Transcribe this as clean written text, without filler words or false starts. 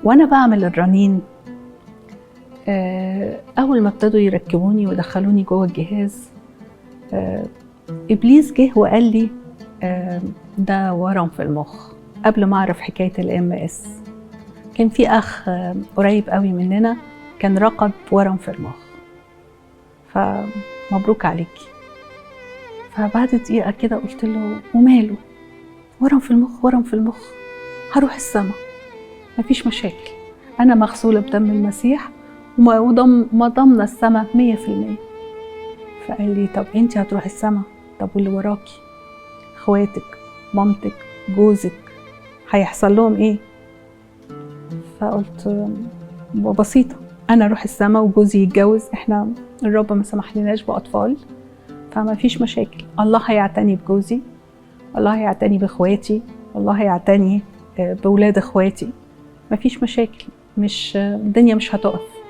وانا بعمل الرنين اول ما ابتدوا يركبوني ودخلوني جوه الجهاز ابليس جه وقال لي ده ورم في المخ. قبل ما اعرف حكايه الMS كان في اخ قريب قوي مننا كان رقد ورم في المخ، فمبروك عليكي. فبعد دقيقه كده قلت له وماله، ورم في المخ ورم في المخ، هروح السما مفيش مشاكل، انا مغسوله بدم المسيح وضمنا السما 100%. فقال لي طب انتي هتروحي السما، طب واللي وراكي اخواتك مامتك جوزك هيحصل لهم ايه؟ فقلت بسيطه، انا اروح السما وجوزي يتجوز، احنا الرب ما سمح لناش باطفال فما فيش مشاكل، الله هيعتني بجوزي، الله هيعتني باخواتي، الله هيعتني بولاد اخواتي، ما فيش مشاكل، مش الدنيا مش هتقف.